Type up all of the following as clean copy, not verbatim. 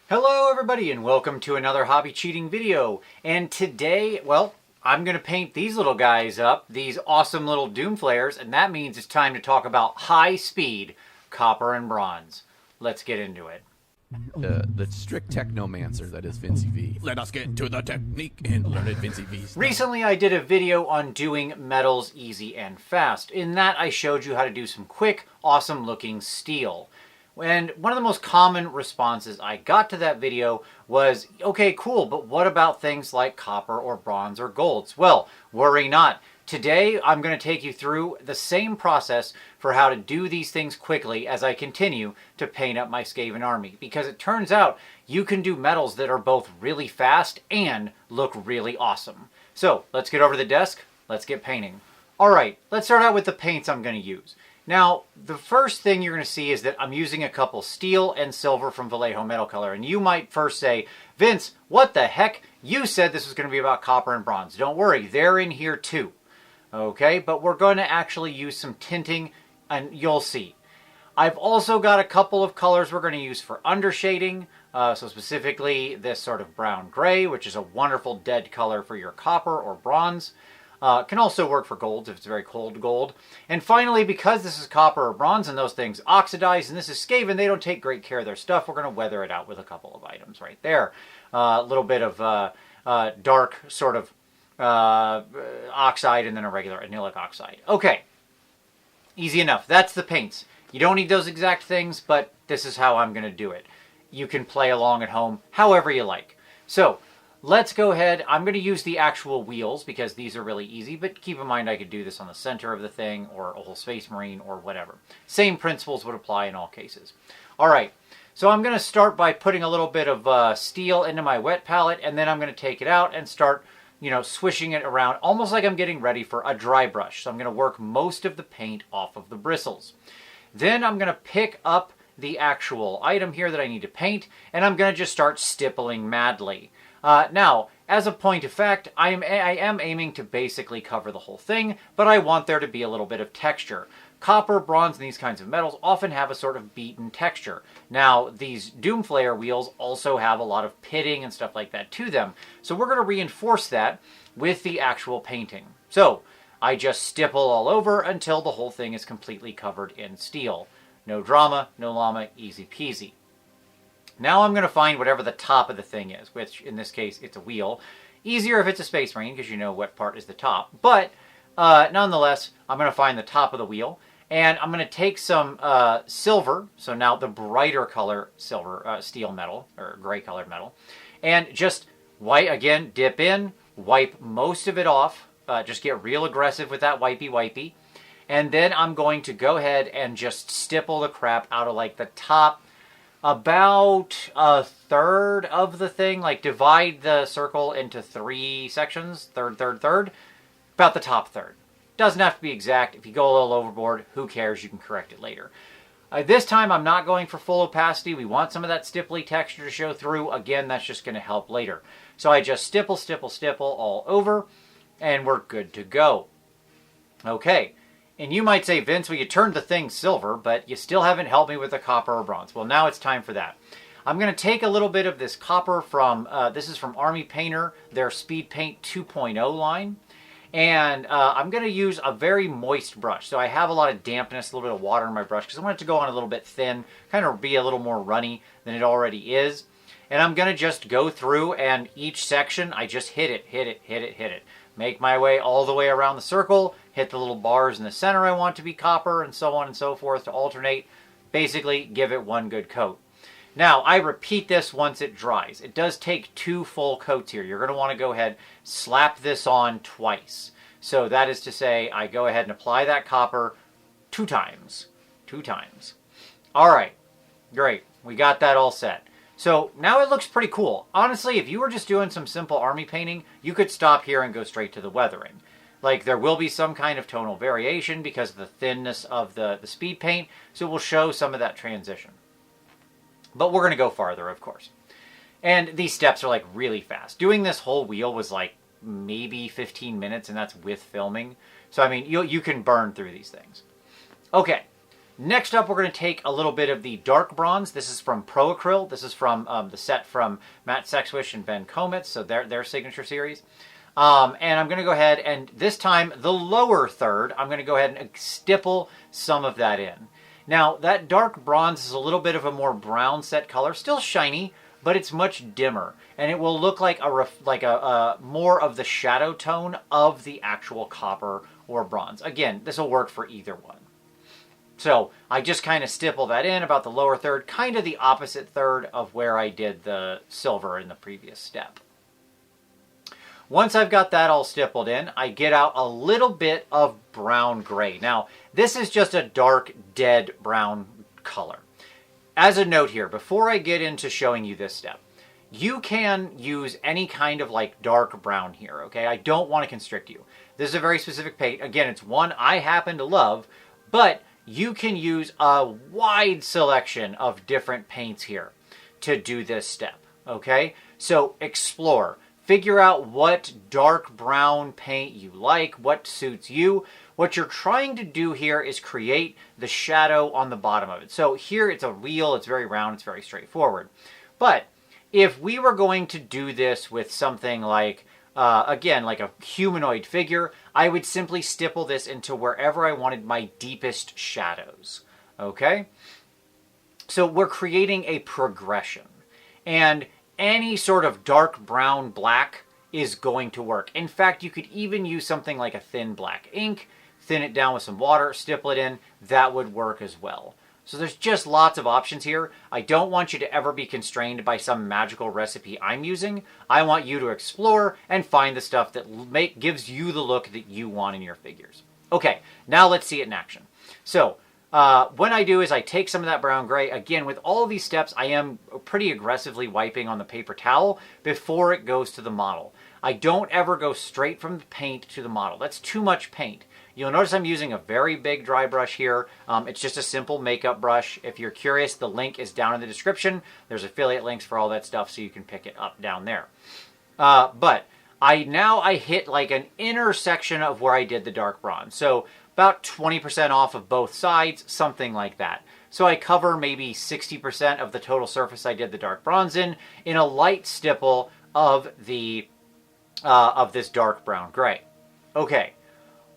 Hello everybody and welcome to another hobby cheating video. And today, well, I'm going to paint these little guys up, these awesome little doom flares, and that means it's time to talk about high speed copper and bronze. Let's get into it. The strict technomancer that is Vincey V. Let us get to the technique and learn it, Vincey V. Recently I did a video on doing metals easy and fast. In that I showed you how to do some quick, awesome looking steel. And one of the most common responses I got to that video was, okay, cool, but what about things like copper or bronze or golds? Well, worry not. Today, I'm going to take you through the same process for how to do these things quickly as I continue to paint up my Skaven army. Because it turns out you can do metals that are both really fast and look really awesome. So, let's get over to the desk, let's get painting. Alright, let's start out with the paints I'm going to use. Now, the first thing you're going to see is that I'm using a couple steel and silver from Vallejo Metal Color. And you might first say, Vince, what the heck? You said this was going to be about copper and bronze. Don't worry, they're in here too. Okay, but we're going to actually use some tinting, and you'll see. I've also got a couple of colors we're going to use for undershading. So specifically this sort of brown-gray, which is a wonderful dead color for your copper or bronze. Can also work for golds if it's very cold gold. And finally, because this is copper or bronze and those things oxidize, and this is Skaven, they don't take great care of their stuff, we're going to weather it out with a couple of items right there. A little bit of dark sort of oxide and then a regular anilic oxide. Okay, easy enough. That's the paints. You don't need those exact things, but this is how I'm going to do it. You can play along at home however you like. So, let's go ahead. I'm going to use the actual wheels because these are really easy, but keep in mind I could do this on the center of the thing or a whole Space Marine or whatever. Same principles would apply in all cases. All right, so I'm going to start by putting a little bit of steel into my wet palette, and then I'm going to take it out and start, swishing it around almost like I'm getting ready for a dry brush. So I'm going to work most of the paint off of the bristles. Then I'm going to pick up the actual item here that I need to paint, and I'm going to just start stippling madly. Now, as a point of fact, I am aiming to basically cover the whole thing, but I want there to be a little bit of texture. Copper, bronze, and these kinds of metals often have a sort of beaten texture. Now, these Doomflayer wheels also have a lot of pitting and stuff like that to them, so we're going to reinforce that with the actual painting. So, I just stipple all over until the whole thing is completely covered in steel. No drama, no llama, easy peasy. Now I'm going to find whatever the top of the thing is, which in this case it's a wheel. Easier if it's a Space Marine because you know what part is the top. But nonetheless, I'm going to find the top of the wheel. And I'm going to take some silver, so now the brighter color silver, steel metal, or gray colored metal. And just, again, dip in, wipe most of it off. Just get real aggressive with that wipey. And then I'm going to go ahead and just stipple the crap out of like the top about a third of the thing, like divide the circle into 3 sections, third, about the top third. Doesn't have to be exact. If you go a little overboard, who cares? You can correct it later. This time I'm not going for full opacity. We want some of that stipply texture to show through. Again, that's just going to help later. So I just stipple all over, and we're good to go. Okay. And you might say, Vince, well, you turned the thing silver, but you still haven't helped me with the copper or bronze. Well, now it's time for that. I'm going to take a little bit of this copper from, this is from Army Painter, their Speed Paint 2.0 line. And I'm going to use a very moist brush. So I have a lot of dampness, a little bit of water in my brush, because I want it to go on a little bit thin, kind of be a little more runny than it already is. And I'm going to just go through, and each section, I just hit it. Make my way all the way around the circle, hit the little bars in the center I want to be copper, and so on and so forth to alternate. Basically, give it one good coat. Now, I repeat this once it dries. It does take 2 full coats here. You're going to want to go ahead, slap this on twice. So that is to say, I go ahead and apply that copper 2 times. 2 times. All right, great. We got that all set. So now it looks pretty cool. Honestly, if you were just doing some simple army painting, you could stop here and go straight to the weathering. Like, there will be some kind of tonal variation because of the thinness of the speed paint, so it will show some of that transition. But we're going to go farther, of course. And these steps are, like, really fast. Doing this whole wheel was, like, maybe 15 minutes, and that's with filming. So, I mean, you can burn through these things. Okay, Next up, we're going to take a little bit of the dark bronze. This is from Pro Acryl. This is from the set from Matt Sexwish and Ben Kometz, so their signature series. And I'm going to go ahead and this time, the lower third, I'm going to go ahead and stipple some of that in. Now, that dark bronze is a little bit of a more brown set color, still shiny, but it's much dimmer, and it will look like a more of the shadow tone of the actual copper or bronze. Again, this will work for either one. So I just kind of stipple that in about the lower third, kind of the opposite third of where I did the silver in the previous step. Once I've got that all stippled in, I get out a little bit of brown gray. Now, this is just a dark, dead brown color. As a note here, before I get into showing you this step, you can use any kind of like dark brown here, okay? I don't want to constrict you. This is a very specific paint. Again, it's one I happen to love, but you can use a wide selection of different paints here to do this step, okay? So explore. Figure out what dark brown paint you like, what suits you. What you're trying to do here is create the shadow on the bottom of it. So here it's a wheel, it's very round, it's very straightforward. But if we were going to do this with something like, again, like a humanoid figure, I would simply stipple this into wherever I wanted my deepest shadows, okay? So we're creating a progression, and any sort of dark brown black is going to work. In fact, you could even use something like a thin black ink, thin it down with some water, stipple it in, that would work as well. So there's just lots of options here. I don't want you to ever be constrained by some magical recipe I'm using. I want you to explore and find the stuff that gives you the look that you want in your figures. Okay, now let's see it in action. So what I do is I take some of that brown gray. Again, with all of these steps, I am pretty aggressively wiping on the paper towel before it goes to the model. I don't ever go straight from the paint to the model. That's too much paint. You'll notice I'm using a very big dry brush here. It's just a simple makeup brush. If you're curious, the link is down in the description. There's affiliate links for all that stuff, so you can pick it up down there. But I hit like an intersection of where I did the dark bronze. So about 20% off of both sides, something like that. So I cover maybe 60% of the total surface I did the dark bronze in a light stipple of this dark brown gray. Okay.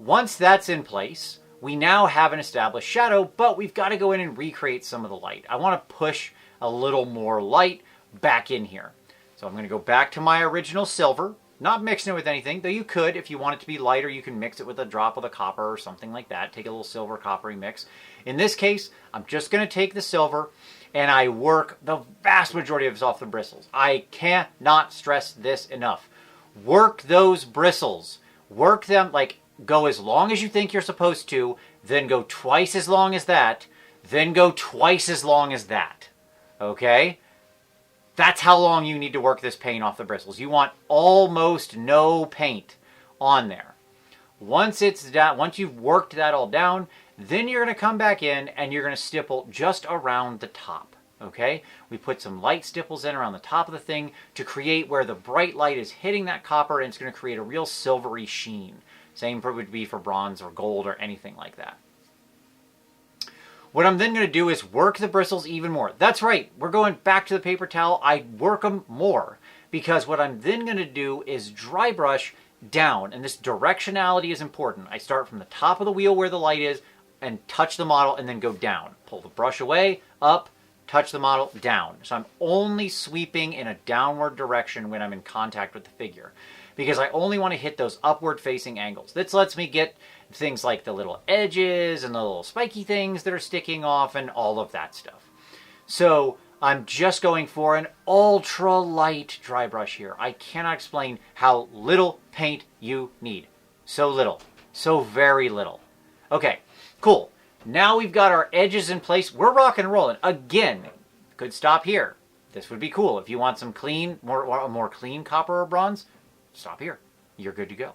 Once that's in place, we now have an established shadow, but we've got to go in and recreate some of the light. I want to push a little more light back in here. So I'm going to go back to my original silver, not mixing it with anything, though you could, if you want it to be lighter, you can mix it with a drop of the copper or something like that. Take a little silver coppery mix. In this case, I'm just going to take the silver and I work the vast majority of it off the bristles. I cannot stress this enough. Work those bristles. Work them like go as long as you think you're supposed to, then go twice as long as that, then go twice as long as that. Okay? That's how long you need to work this paint off the bristles. You want almost no paint on there. Once it's down, once you've worked that all down, then you're going to come back in and you're going to stipple just around the top. Okay? We put some light stipples in around the top of the thing to create where the bright light is hitting that copper, and it's going to create a real silvery sheen. Same would be for bronze or gold or anything like that. What I'm then going to do is work the bristles even more. That's right, we're going back to the paper towel. I work them more because what I'm then going to do is dry brush down, and this directionality is important. I start from the top of the wheel where the light is and touch the model and then go down. Pull the brush away, up, touch the model, down. So I'm only sweeping in a downward direction when I'm in contact with the figure, because I only want to hit those upward facing angles. This lets me get things like the little edges and the little spiky things that are sticking off and all of that stuff. So I'm just going for an ultra light dry brush here. I cannot explain how little paint you need. So little. So very little. Okay, cool. Now we've got our edges in place. We're rocking and rolling. Again, could stop here. This would be cool. If you want some clean, more clean copper or bronze, stop here. You're good to go.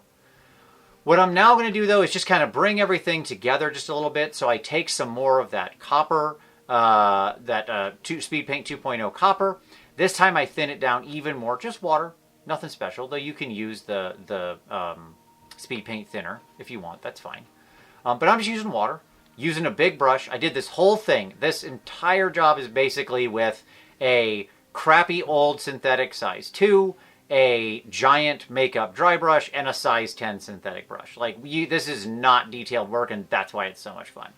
What I'm now going to do, though, is just kind of bring everything together just a little bit. So I take some more of that copper, Speed Paint 2.0 copper. This time I thin it down even more. Just water. Nothing special, though you can use the Speed Paint thinner if you want. That's fine. But I'm just using water. using a big brush. I did this whole thing. This entire job is basically with a crappy old synthetic size 2, a giant makeup dry brush, and a size 10 synthetic brush. Like, this is not detailed work, and that's why it's so much fun.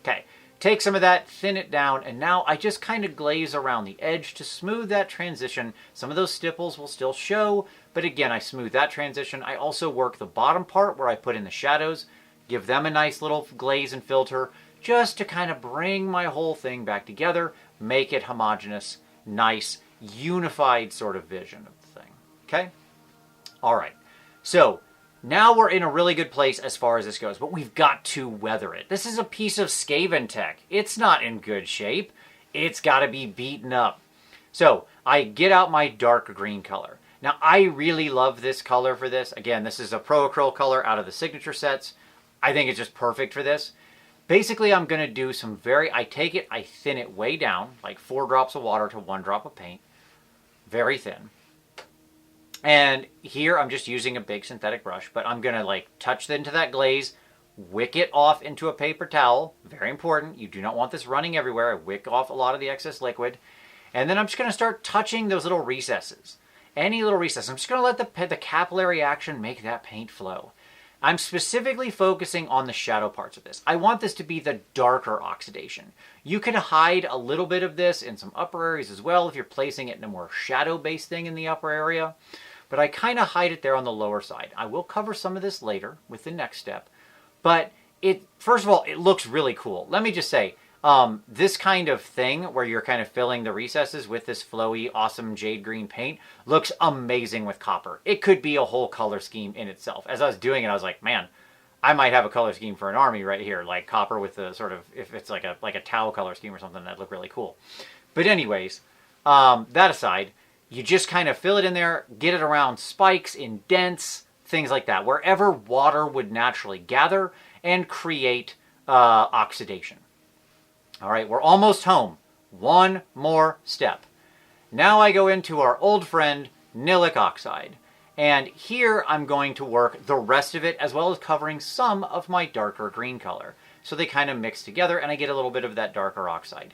Okay, take some of that, thin it down, and now I just kind of glaze around the edge to smooth that transition. Some of those stipples will still show, but again, I smooth that transition. I also work the bottom part where I put in the shadows, give them a nice little glaze and filter, just to kind of bring my whole thing back together, make it homogeneous, nice, unified sort of vision of the thing. Okay? All right. So now we're in a really good place as far as this goes, but we've got to weather it. This is a piece of Skaven tech. It's not in good shape. It's got to be beaten up. So I get out my dark green color. Now, I really love this color for this. Again, this is a Pro Acryl color out of the signature sets. I think it's just perfect for this. Basically, I'm going to do some I take it, I thin it way down, like 4 drops of water to 1 drop of paint. Very thin. And here I'm just using a big synthetic brush, but I'm going to like touch into that glaze, wick it off into a paper towel. Very important. You do not want this running everywhere. I wick off a lot of the excess liquid. And then I'm just going to start touching those little recesses. Any little recess. I'm just going to let the capillary action make that paint flow. I'm specifically focusing on the shadow parts of this. I want this to be the darker oxidation. You can hide a little bit of this in some upper areas as well if you're placing it in a more shadow-based thing in the upper area. But I kind of hide it there on the lower side. I will cover some of this later with the next step. But first of all, it looks really cool. Let me just say, this kind of thing where you're kind of filling the recesses with this flowy, awesome jade green paint looks amazing with copper. It could be a whole color scheme in itself. As I was doing it, I was like, man, I might have a color scheme for an army right here, like copper with the sort of, if it's like a tau color scheme or something, that'd look really cool. But anyways, that aside, you just kind of fill it in there, get it around spikes, indents, things like that, wherever water would naturally gather and create oxidation. All right, we're almost home. One more step. Now I go into our old friend, Nilic oxide. And here I'm going to work the rest of it as well as covering some of my darker green color. So they kind of mix together and I get a little bit of that darker oxide.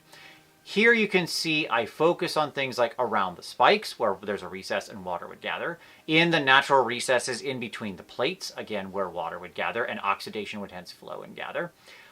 Here you can see I focus on things like around the spikes where there's a recess and water would gather. In the natural recesses in between the plates, again, where water would gather and oxidation would hence flow and gather.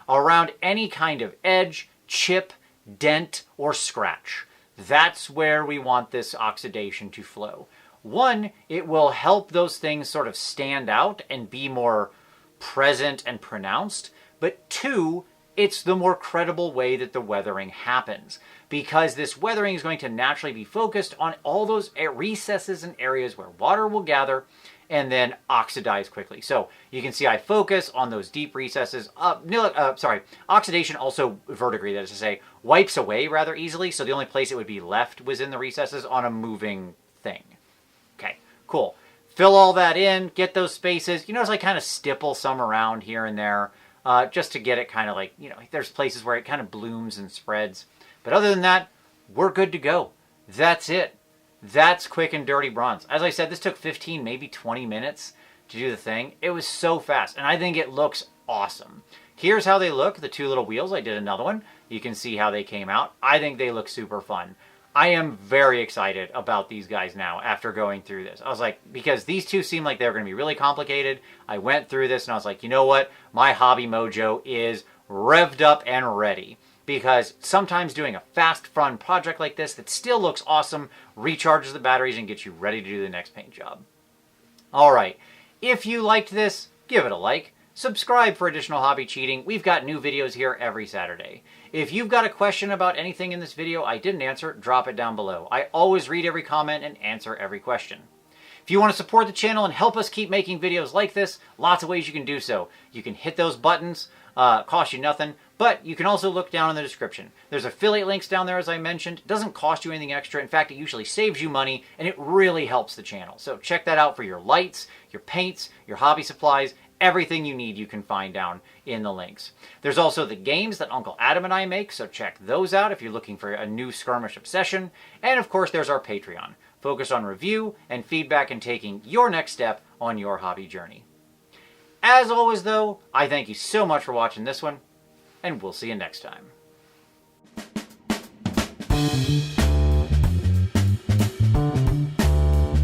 Around any kind of edge, chip, dent, or scratch. That's where we want this oxidation to flow. One, it will help those things sort of stand out and be more present and pronounced. But two, it's the more credible way that the weathering happens. Because this weathering is going to naturally be focused on all those recesses and areas where water will gather and then oxidize quickly. So you can see I focus on those deep recesses. Oxidation also verdigris, that is to say, wipes away rather easily. So the only place it would be left was in the recesses on a moving thing. Okay, cool. Fill all that in, get those spaces. You notice I kind of stipple some around here and there just to get it kind of like, there's places where it kind of blooms and spreads. But other than that, we're good to go. That's it. That's quick and dirty bronze. As I said, this took 15, maybe 20 minutes to do the thing. It was so fast, and I think it looks awesome. Here's how they look, the two little wheels. I did another one. You can see how they came out. I think they look super fun. I am very excited about these guys now after going through this. I was like, because these two seem like they were going to be really complicated. I went through this, and I was like, you know what? My hobby mojo is revved up and ready. Because sometimes doing a fast, fun project like this that still looks awesome recharges the batteries and gets you ready to do the next paint job. All right, if you liked this, give it a like. Subscribe for additional hobby cheating. We've got new videos here every Saturday. If you've got a question about anything in this video I didn't answer, drop it down below. I always read every comment and answer every question. If you want to support the channel and help us keep making videos like this, lots of ways you can do so. You can hit those buttons, cost you nothing. But you can also look down in the description. There's affiliate links down there, as I mentioned. It doesn't cost you anything extra. In fact, it usually saves you money, and it really helps the channel. So check that out for your lights, your paints, your hobby supplies, everything you need you can find down in the links. There's also the games that Uncle Adam and I make, so check those out if you're looking for a new skirmish obsession. And of course, there's our Patreon, focused on review and feedback and taking your next step on your hobby journey. As always, though, I thank you so much for watching this one. and we'll see you next time.